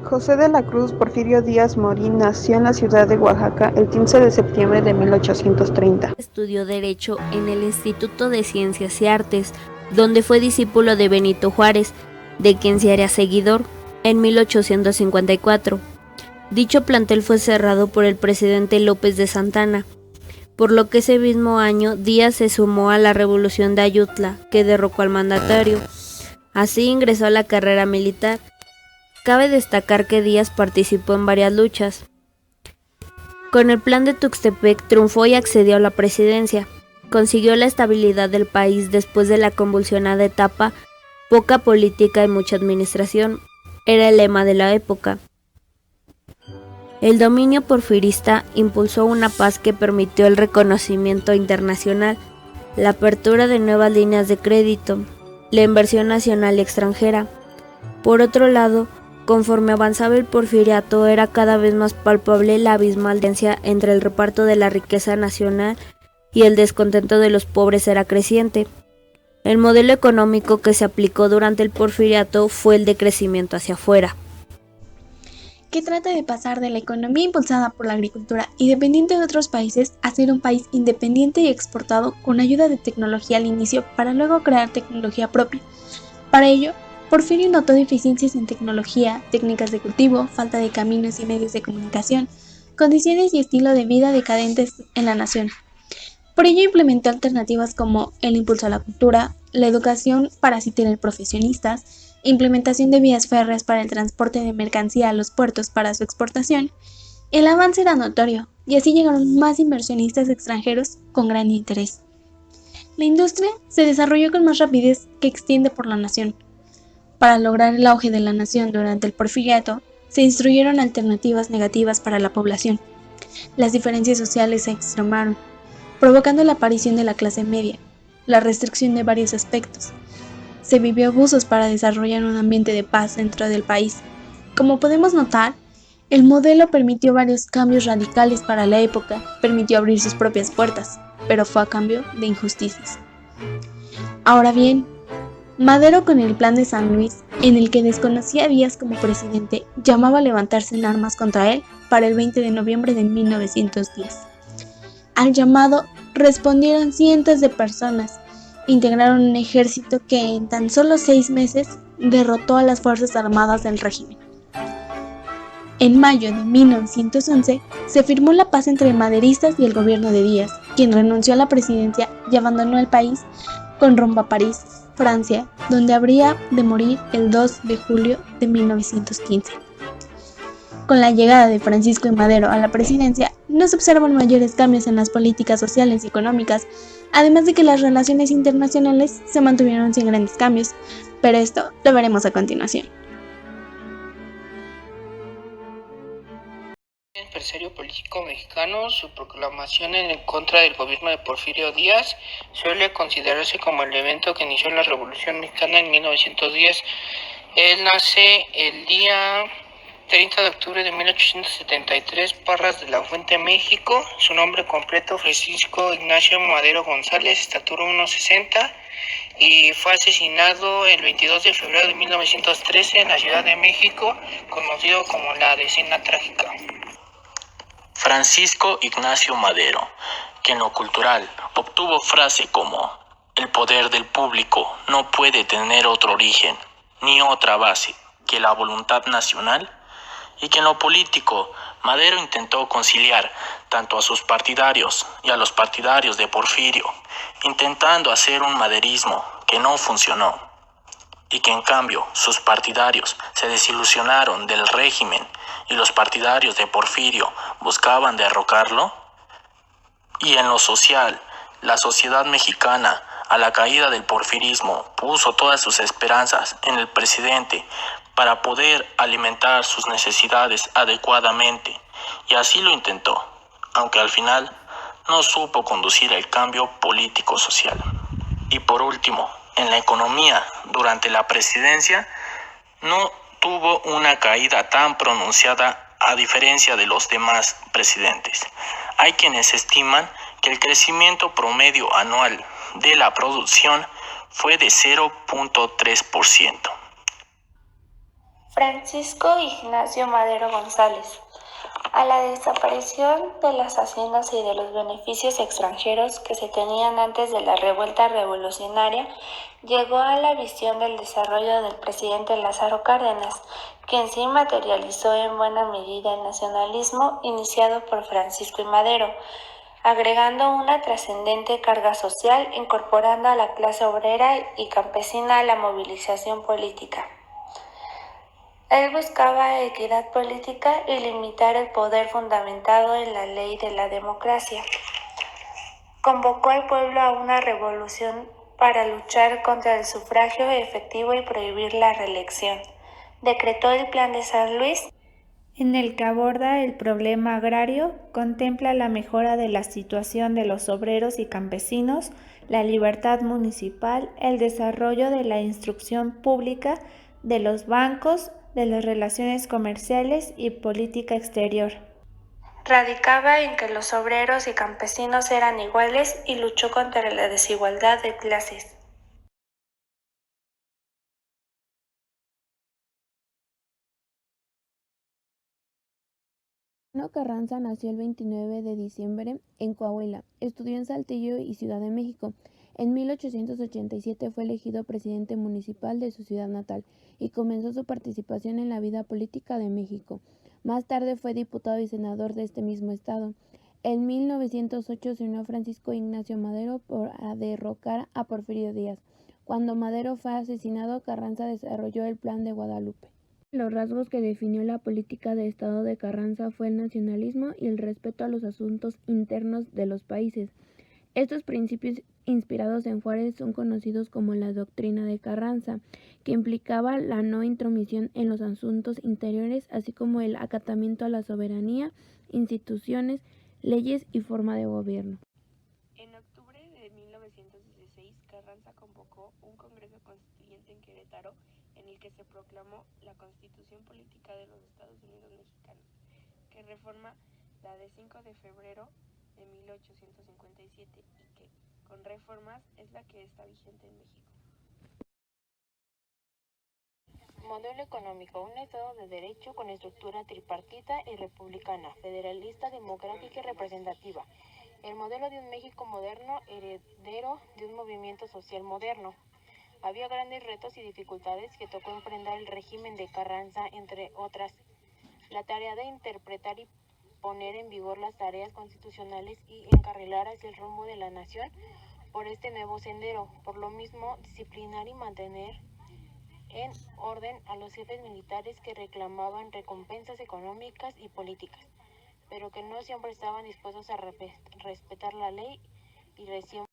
José de la Cruz Porfirio Díaz Morín nació en la ciudad de Oaxaca el 15 de septiembre de 1830. Estudió Derecho en el Instituto de Ciencias y Artes, donde fue discípulo de Benito Juárez, de quien se haría seguidor en 1854. Dicho plantel fue cerrado por el presidente López de Santana, por lo que ese mismo año Díaz se sumó a la Revolución de Ayutla, que derrocó al mandatario. Así ingresó a la carrera militar. Cabe destacar que Díaz participó en varias luchas. Con el plan de Tuxtepec triunfó y accedió a la presidencia. Consiguió la estabilidad del país después de la convulsionada etapa, poca política y mucha administración. Era el lema de la época. El dominio porfirista impulsó una paz que permitió el reconocimiento internacional, la apertura de nuevas líneas de crédito, la inversión nacional y extranjera. Por otro lado, conforme avanzaba el porfiriato, era cada vez más palpable la abismal diferencia entre el reparto de la riqueza nacional y el descontento de los pobres era creciente. El modelo económico que se aplicó durante el porfiriato fue el de crecimiento hacia afuera, que trata de pasar de la economía impulsada por la agricultura y dependiente de otros países a ser un país independiente y exportado con ayuda de tecnología al inicio para luego crear tecnología propia. Para ello, Porfirio notó deficiencias en tecnología, técnicas de cultivo, falta de caminos y medios de comunicación, condiciones y estilo de vida decadentes en la nación. Por ello implementó alternativas como el impulso a la cultura, la educación para así tener profesionistas, implementación de vías férreas para el transporte de mercancía a los puertos para su exportación. El avance era notorio, y así llegaron más inversionistas extranjeros con gran interés. La industria se desarrolló con más rapidez que extiende por la nación. Para lograr el auge de la nación durante el porfiriato, se instruyeron alternativas negativas para la población. Las diferencias sociales se extremaron, provocando la aparición de la clase media, la restricción de varios aspectos. Se vivió abusos para desarrollar un ambiente de paz dentro del país. Como podemos notar, el modelo permitió varios cambios radicales para la época, permitió abrir sus propias puertas, pero fue a cambio de injusticias. Ahora bien, Madero, con el Plan de San Luis, en el que desconocía a Díaz como presidente, llamaba a levantarse en armas contra él para el 20 de noviembre de 1910. Al llamado respondieron cientos de personas, integraron un ejército que en tan solo 6 meses derrotó a las Fuerzas Armadas del régimen. En mayo de 1911 se firmó la paz entre maderistas y el gobierno de Díaz, quien renunció a la presidencia y abandonó el país con rumbo a París, Francia, donde habría de morir el 2 de julio de 1915. Con la llegada de Francisco I. Madero a la presidencia, no se observan mayores cambios en las políticas sociales y económicas, además de que las relaciones internacionales se mantuvieron sin grandes cambios, pero esto lo veremos a continuación. Empresario político mexicano, su proclamación en contra del gobierno de Porfirio Díaz suele considerarse como el evento que inició la Revolución Mexicana en 1910. Él nace el día 30 de octubre de 1873, Parras de la Fuente, México. Su nombre completo, Francisco Ignacio Madero González, estatura 1,60, y fue asesinado el 22 de febrero de 1913 en la Ciudad de México, conocido como la Decena Trágica. Francisco Ignacio Madero, que en lo cultural obtuvo frase como "el poder del público no puede tener otro origen ni otra base que la voluntad nacional", y que en lo político Madero intentó conciliar tanto a sus partidarios y a los partidarios de Porfirio, intentando hacer un maderismo que no funcionó, y que en cambio sus partidarios se desilusionaron del régimen y los partidarios de Porfirio buscaban derrocarlo. Y en lo social, la sociedad mexicana, a la caída del porfirismo, puso todas sus esperanzas en el presidente para poder alimentar sus necesidades adecuadamente, y así lo intentó, aunque al final no supo conducir el cambio político-social. Y por último, en la economía, durante la presidencia, no tuvo una caída tan pronunciada a diferencia de los demás presidentes. Hay quienes estiman que el crecimiento promedio anual de la producción fue de 0.3%. Francisco Ignacio Madero González. A la desaparición de las haciendas y de los beneficios extranjeros que se tenían antes de la revuelta revolucionaria, llegó a la visión del desarrollo del presidente Lázaro Cárdenas, quien sí materializó en buena medida el nacionalismo iniciado por Francisco y Madero, agregando una trascendente carga social, incorporando a la clase obrera y campesina a la movilización política. Él buscaba equidad política y limitar el poder fundamentado en la ley de la democracia. Convocó al pueblo a una revolución para luchar contra el sufragio efectivo y prohibir la reelección. Decretó el Plan de San Luis, en el que aborda el problema agrario, contempla la mejora de la situación de los obreros y campesinos, la libertad municipal, el desarrollo de la instrucción pública, de los bancos, de las relaciones comerciales y política exterior. Radicaba en que los obreros y campesinos eran iguales y luchó contra la desigualdad de clases. Carranza nació el 29 de diciembre en Coahuila. Estudió en Saltillo y Ciudad de México. En 1887 fue elegido presidente municipal de su ciudad natal y comenzó su participación en la vida política de México. Más tarde fue diputado y senador de este mismo estado. En 1908 se unió a Francisco Ignacio Madero para derrocar a Porfirio Díaz. Cuando Madero fue asesinado, Carranza desarrolló el Plan de Guadalupe. Los rasgos que definió la política de Estado de Carranza fue el nacionalismo y el respeto a los asuntos internos de los países. Estos principios inspirados en Juárez son conocidos como la doctrina de Carranza, que implicaba la no intromisión en los asuntos interiores, así como el acatamiento a la soberanía, instituciones, leyes y forma de gobierno. En octubre de 1916, Carranza convocó un Congreso Constituyente en Querétaro, en el que se proclamó la Constitución Política de los Estados Unidos Mexicanos, que reforma la de 5 de febrero de 1857 y que, con reformas, es la que está vigente en México. Modelo económico: un Estado de derecho con estructura tripartita y republicana, federalista, democrática y representativa. El modelo de un México moderno, heredero de un movimiento social moderno. Había grandes retos y dificultades que tocó enfrentar el régimen de Carranza, entre otras, la tarea de interpretar y poner en vigor las tareas constitucionales y encarrilar hacia el rumbo de la nación por este nuevo sendero. Por lo mismo, disciplinar y mantener en orden a los jefes militares que reclamaban recompensas económicas y políticas, pero que no siempre estaban dispuestos a respetar la ley y recién.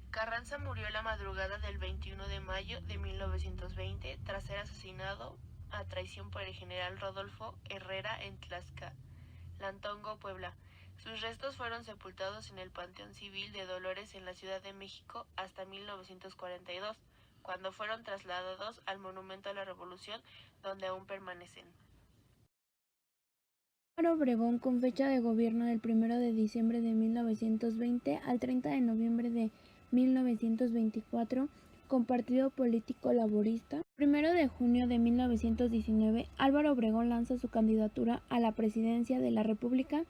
Carranza murió la madrugada del 21 de mayo de 1920 tras ser asesinado a traición por el general Rodolfo Herrera en Tlaxcalantongo, Puebla. Sus restos fueron sepultados en el Panteón Civil de Dolores en la Ciudad de México hasta 1942, cuando fueron trasladados al Monumento a la Revolución, donde aún permanecen. Álvaro Obregón, con fecha de gobierno del 1 de diciembre de 1920 al 30 de noviembre de 1924, con partido político laborista. El 1 de junio de 1919, Álvaro Obregón lanza su candidatura a la presidencia de la República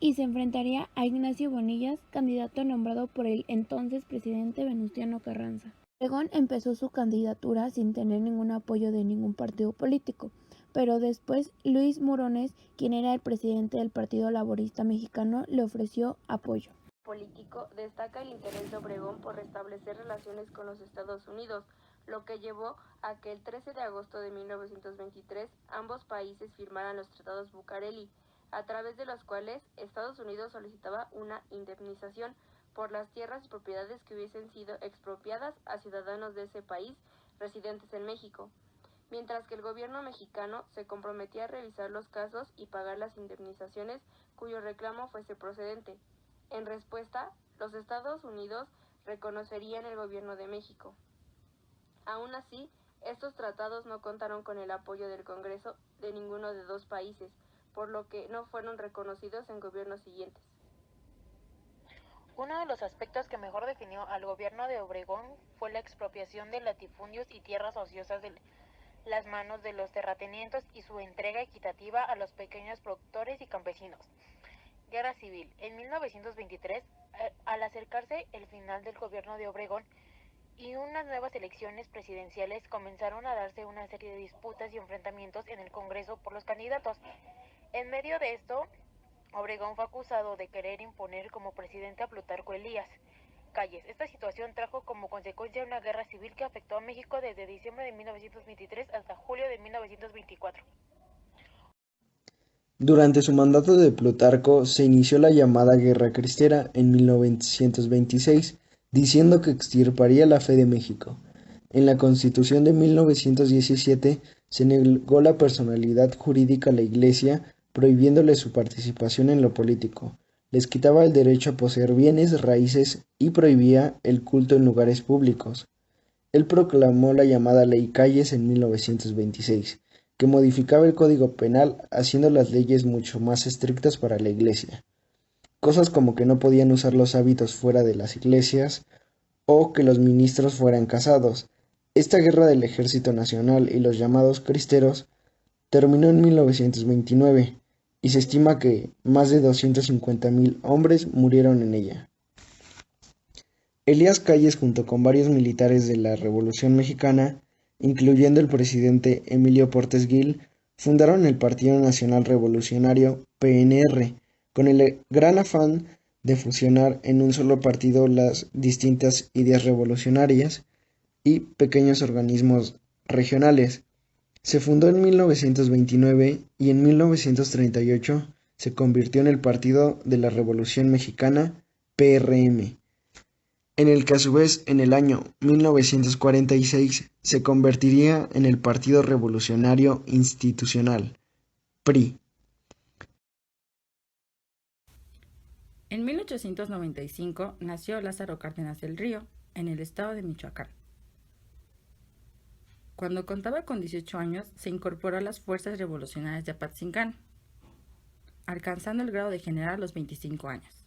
y se enfrentaría a Ignacio Bonillas, candidato nombrado por el entonces presidente Venustiano Carranza. Obregón empezó su candidatura sin tener ningún apoyo de ningún partido político, pero después Luis Murones, quien era el presidente del Partido Laborista Mexicano, le ofreció apoyo. Político, destaca el interés de Obregón por restablecer relaciones con los Estados Unidos, lo que llevó a que el 13 de agosto de 1923 ambos países firmaran los tratados Bucareli, a través de los cuales Estados Unidos solicitaba una indemnización por las tierras y propiedades que hubiesen sido expropiadas a ciudadanos de ese país residentes en México, mientras que el gobierno mexicano se comprometía a revisar los casos y pagar las indemnizaciones cuyo reclamo fuese procedente. En respuesta, los Estados Unidos reconocerían el gobierno de México. Aún así, estos tratados no contaron con el apoyo del Congreso de ninguno de dos países, por lo que no fueron reconocidos en gobiernos siguientes. Uno de los aspectos que mejor definió al gobierno de Obregón fue la expropiación de latifundios y tierras ociosas las manos de los terratenientes y su entrega equitativa a los pequeños productores y campesinos. Guerra civil. En 1923, al acercarse el final del gobierno de Obregón y unas nuevas elecciones presidenciales, comenzaron a darse una serie de disputas y enfrentamientos en el Congreso por los candidatos. En medio de esto, Obregón fue acusado de querer imponer como presidente a Plutarco Elías Calles. Esta situación trajo como consecuencia una guerra civil que afectó a México desde diciembre de 1923 hasta julio de 1924. Durante su mandato de Plutarco se inició la llamada Guerra Cristera en 1926, diciendo que extirparía la fe de México. En la Constitución de 1917 se negó la personalidad jurídica a la Iglesia, prohibiéndole su participación en lo político. Les quitaba el derecho a poseer bienes raíces y prohibía el culto en lugares públicos. Él proclamó la llamada Ley Calles en 1926, que modificaba el Código Penal haciendo las leyes mucho más estrictas para la Iglesia. Cosas como que no podían usar los hábitos fuera de las iglesias o que los ministros fueran casados. Esta guerra del Ejército Nacional y los llamados cristeros terminó en 1929 y se estima que más de 250,000 hombres murieron en ella. Elías Calles, junto con varios militares de la Revolución Mexicana, incluyendo el presidente Emilio Portes Gil, fundaron el Partido Nacional Revolucionario, PNR, con el gran afán de fusionar en un solo partido las distintas ideas revolucionarias y pequeños organismos regionales. Se fundó en 1929 y en 1938 se convirtió en el Partido de la Revolución Mexicana, PRM, en el que a su vez en el año 1946 se convertiría en el Partido Revolucionario Institucional, PRI. En 1895 nació Lázaro Cárdenas del Río, en el estado de Michoacán. Cuando contaba con 18 años, se incorporó a las fuerzas revolucionarias de Apatzingán, alcanzando el grado de general a los 25 años.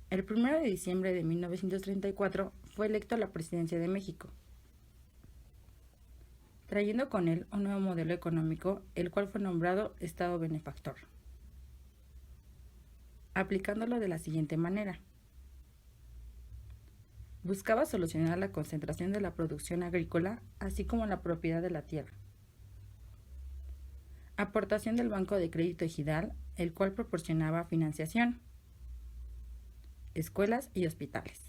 El 1 de diciembre de 1934 fue electo a la presidencia de México, trayendo con él un nuevo modelo económico, el cual fue nombrado Estado Benefactor, aplicándolo de la siguiente manera. Buscaba solucionar la concentración de la producción agrícola, así como la propiedad de la tierra. Aportación del Banco de Crédito Ejidal, el cual proporcionaba financiación, escuelas y hospitales.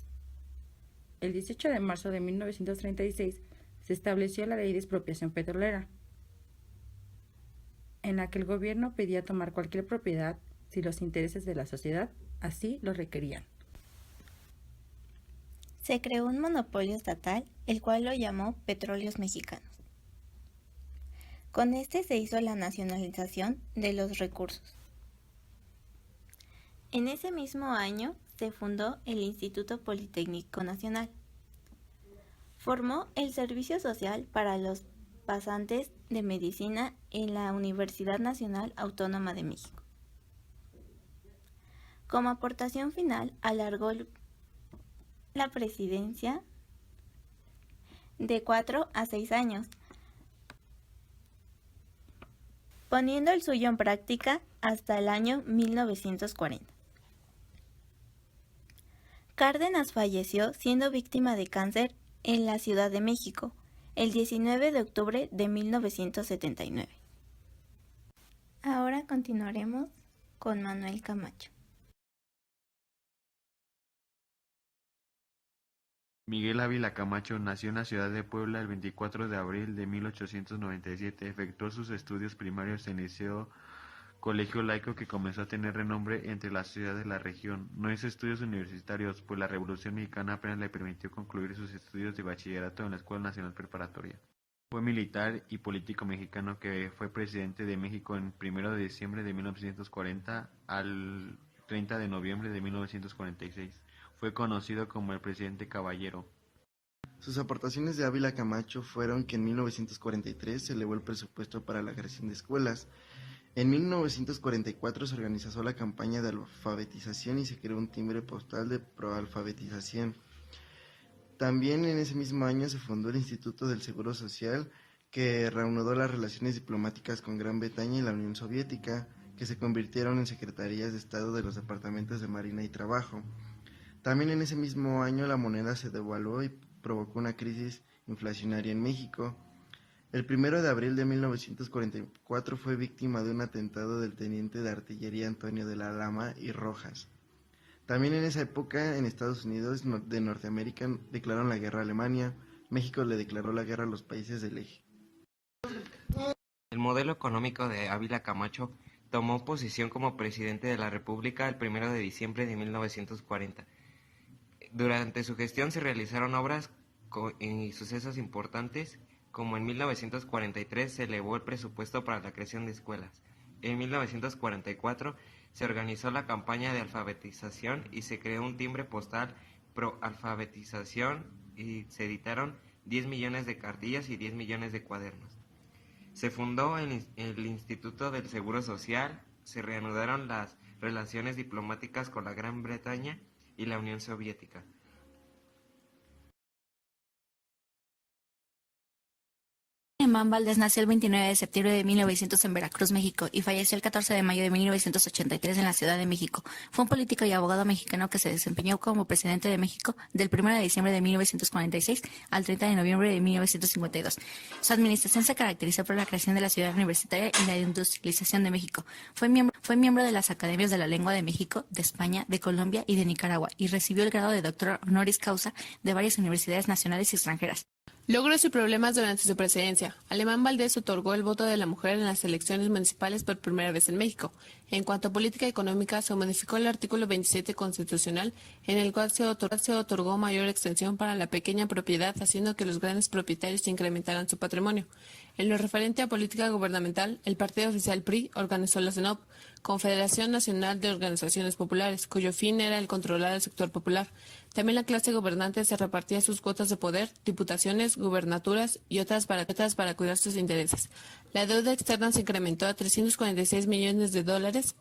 El 18 de marzo de 1936 se estableció la Ley de Expropiación Petrolera, en la que el gobierno pedía tomar cualquier propiedad si los intereses de la sociedad así lo requerían. Se creó un monopolio estatal, el cual lo llamó Petróleos Mexicanos. Con este se hizo la nacionalización de los recursos. En ese mismo año se fundó el Instituto Politécnico Nacional. Formó el Servicio Social para los pasantes de medicina en la Universidad Nacional Autónoma de México. Como aportación final, alargó la presidencia de 4 a 6 años, poniendo el suyo en práctica hasta el año 1940. Cárdenas falleció siendo víctima de cáncer en la Ciudad de México el 19 de octubre de 1979. Ahora continuaremos con Manuel Camacho. Miguel Ávila Camacho nació en la ciudad de Puebla el 24 de abril de 1897. Efectuó sus estudios primarios en el Liceo Colegio Laico, que comenzó a tener renombre entre la sociedad de la región. No hizo estudios universitarios, pues la Revolución Mexicana apenas le permitió concluir sus estudios de bachillerato en la Escuela Nacional Preparatoria. Fue militar y político mexicano que fue presidente de México en 1 de diciembre de 1940 al 30 de noviembre de 1946. Fue conocido como el presidente Caballero. Sus aportaciones de Ávila Camacho fueron que en 1943 se elevó el presupuesto para la creación de escuelas. En 1944 se organizó la campaña de alfabetización y se creó un timbre postal de proalfabetización. También en ese mismo año se fundó el Instituto del Seguro Social, que reanudó las relaciones diplomáticas con Gran Bretaña y la Unión Soviética, que se convirtieron en secretarías de Estado de los departamentos de Marina y Trabajo. También en ese mismo año la moneda se devaluó y provocó una crisis inflacionaria en México. El 1 de abril de 1944 fue víctima de un atentado del teniente de artillería Antonio de la Lama y Rojas. También en esa época, en Estados Unidos de Norteamérica declararon la guerra a Alemania. México le declaró la guerra a los países del eje. El modelo económico de Ávila Camacho tomó posesión como presidente de la República el 1 de diciembre de 1940. Durante su gestión se realizaron obras y sucesos importantes, como en 1943 se elevó el presupuesto para la creación de escuelas. En 1944 se organizó la campaña de alfabetización y se creó un timbre postal pro alfabetización y se editaron 10 millones de cartillas y 10 millones de cuadernos. Se fundó el Instituto del Seguro Social, se reanudaron las relaciones diplomáticas con la Gran Bretaña y la Unión Soviética. Alemán Valdés nació el 29 de septiembre de 1900 en Veracruz, México, y falleció el 14 de mayo de 1983 en la Ciudad de México. Fue un político y abogado mexicano que se desempeñó como presidente de México del 1 de diciembre de 1946 al 30 de noviembre de 1952. Su administración se caracterizó por la creación de la ciudad universitaria y la industrialización de México. Fue miembro de las Academias de la Lengua de México, de España, de Colombia y de Nicaragua, y recibió el grado de doctor honoris causa de varias universidades nacionales y extranjeras. Logros y problemas durante su presidencia. Alemán Valdés otorgó el voto de la mujer en las elecciones municipales por primera vez en México. En cuanto a política económica, se modificó el artículo 27 constitucional, en el cual se otorgó mayor extensión para la pequeña propiedad, haciendo que los grandes propietarios incrementaran su patrimonio. En lo referente a política gubernamental, el partido oficial PRI organizó la CENOP, Confederación Nacional de Organizaciones Populares, cuyo fin era el controlar el sector popular. También la clase gobernante se repartía sus cuotas de poder, diputaciones, gubernaturas y otras para cuidar sus intereses. La deuda externa se incrementó a $346 millones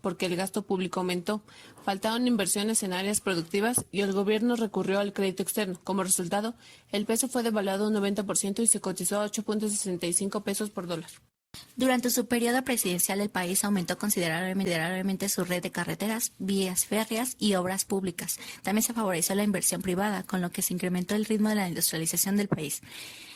porque el gasto público aumentó. Faltaron inversiones en áreas productivas y el gobierno recurrió al crédito externo. Como resultado, el peso fue devaluado un 90% y se cotizó a 8.65 pesos por dólar. Durante su periodo presidencial, el país aumentó considerablemente su red de carreteras, vías férreas y obras públicas. También se favoreció la inversión privada, con lo que se incrementó el ritmo de la industrialización del país.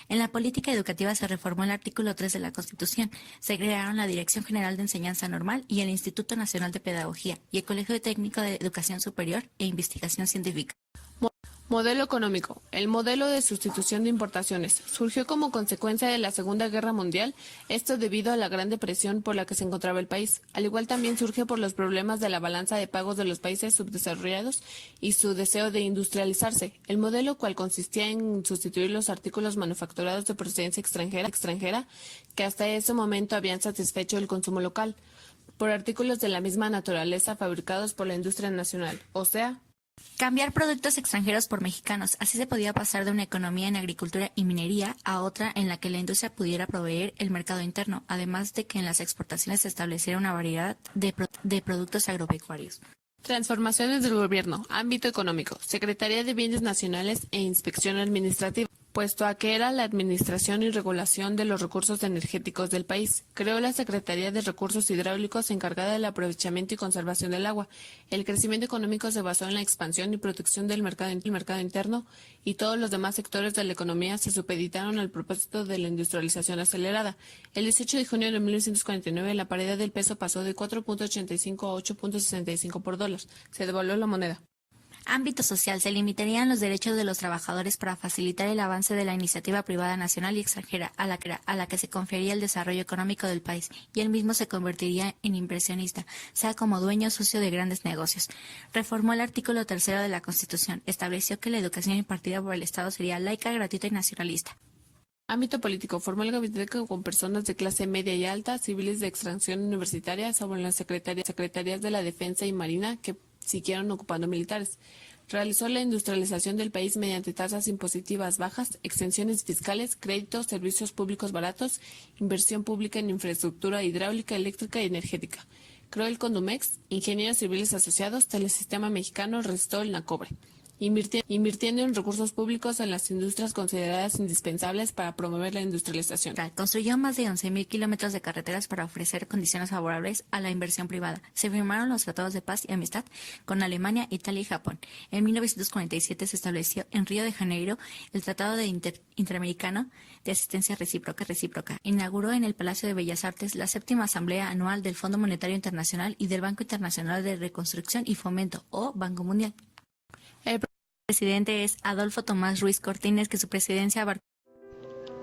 En la política educativa se reformó el artículo 3 de la Constitución. Se crearon la Dirección General de Enseñanza Normal y el Instituto Nacional de Pedagogía y el Colegio Técnico de Educación Superior e Investigación Científica. Modelo económico. El modelo de sustitución de importaciones surgió como consecuencia de la Segunda Guerra Mundial, esto debido a la gran depresión por la que se encontraba el país. Al igual también surge por los problemas de la balanza de pagos de los países subdesarrollados y su deseo de industrializarse. El modelo, cual consistía en sustituir los artículos manufacturados de procedencia extranjera que hasta ese momento habían satisfecho el consumo local, por artículos de la misma naturaleza fabricados por la industria nacional, o sea, cambiar productos extranjeros por mexicanos. Así se podía pasar de una economía en agricultura y minería a otra en la que la industria pudiera proveer el mercado interno, además de que en las exportaciones se estableciera una variedad de productos agropecuarios. Transformaciones del gobierno. Ámbito económico. Secretaría de Bienes Nacionales e Inspección Administrativa. Puesto a que era la administración y regulación de los recursos energéticos del país, creó la Secretaría de Recursos Hidráulicos encargada del aprovechamiento y conservación del agua. El crecimiento económico se basó en la expansión y protección del mercado interno y todos los demás sectores de la economía se supeditaron al propósito de la industrialización acelerada. El 18 de junio de 1949 la paridad del peso pasó de 4.85 a 8.65 por dólar. Se devaluó la moneda. Ámbito social. Se limitarían los derechos de los trabajadores para facilitar el avance de la iniciativa privada nacional y extranjera a la que se confería el desarrollo económico del país, y él mismo se convertiría en inversionista, sea como dueño socio de grandes negocios. Reformó el artículo 3 de la Constitución. Estableció que la educación impartida por el Estado sería laica, gratuita y nacionalista. Ámbito político. Formó el gabinete con personas de clase media y alta, civiles de extracción universitaria, sobre las secretarías de la Defensa y Marina que siguieron ocupando militares. Realizó la industrialización del país mediante tasas impositivas bajas, exenciones fiscales, créditos, servicios públicos baratos, inversión pública en infraestructura hidráulica, eléctrica y energética. Creó el Condumex, Ingenieros Civiles Asociados, Telesistema Mexicano, Restol, Nacobre. invirtiendo en recursos públicos en las industrias consideradas indispensables para promover la industrialización. Construyó más de 11.000 kilómetros de carreteras para ofrecer condiciones favorables a la inversión privada. Se firmaron los tratados de paz y amistad con Alemania, Italia y Japón. En 1947 se estableció en Río de Janeiro el Tratado de Interamericano de Asistencia Recíproca. Inauguró en el Palacio de Bellas Artes la 7ª Asamblea Anual del Fondo Monetario Internacional y del Banco Internacional de Reconstrucción y Fomento, o Banco Mundial. El presidente es Adolfo Tomás Ruiz Cortines, que su presidencia abarcó.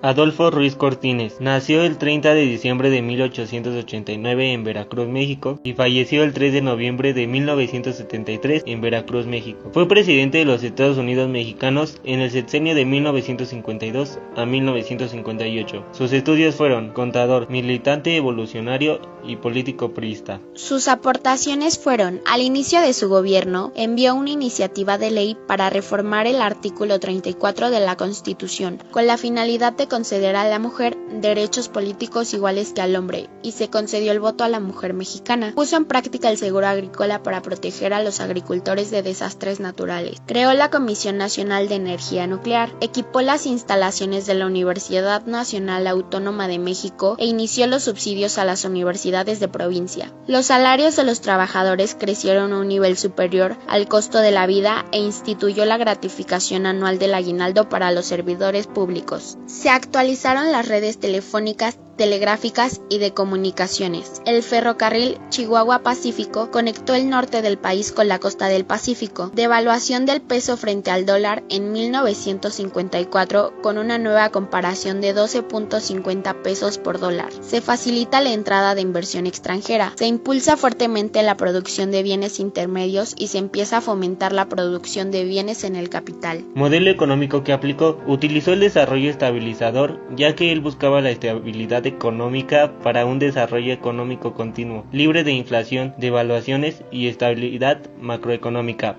Adolfo Ruiz Cortines nació el 30 de diciembre de 1889 en Veracruz, México, y falleció el 3 de noviembre de 1973 en Veracruz, México. Fue presidente de los Estados Unidos mexicanos en el sexenio de 1952 a 1958. Sus estudios fueron contador, militante evolucionario y político priista. Sus aportaciones fueron: al inicio de su gobierno, envió una iniciativa de ley para reformar el artículo 34 de la Constitución, con la finalidad de conceder a la mujer derechos políticos iguales que al hombre, y se concedió el voto a la mujer mexicana. Puso en práctica el seguro agrícola para proteger a los agricultores de desastres naturales. Creó la Comisión Nacional de Energía Nuclear, equipó las instalaciones de la Universidad Nacional Autónoma de México e inició los subsidios a las universidades de provincia. Los salarios de los trabajadores crecieron a un nivel superior al costo de la vida e instituyó la gratificación anual del aguinaldo para los servidores públicos. Se actualizaron las redes telefónicas, telegráficas y de comunicaciones. El ferrocarril Chihuahua-Pacífico conectó el norte del país con la costa del Pacífico. Devaluación del peso frente al dólar en 1954 con una nueva comparación de 12.50 pesos por dólar. Se facilita la entrada de inversión extranjera. Se impulsa fuertemente la producción de bienes intermedios y se empieza a fomentar la producción de bienes en el capital. Modelo económico que aplicó: utilizó el desarrollo estabilizador, ya que él buscaba la estabilidad económica para un desarrollo económico continuo, libre de inflación, devaluaciones y estabilidad macroeconómica.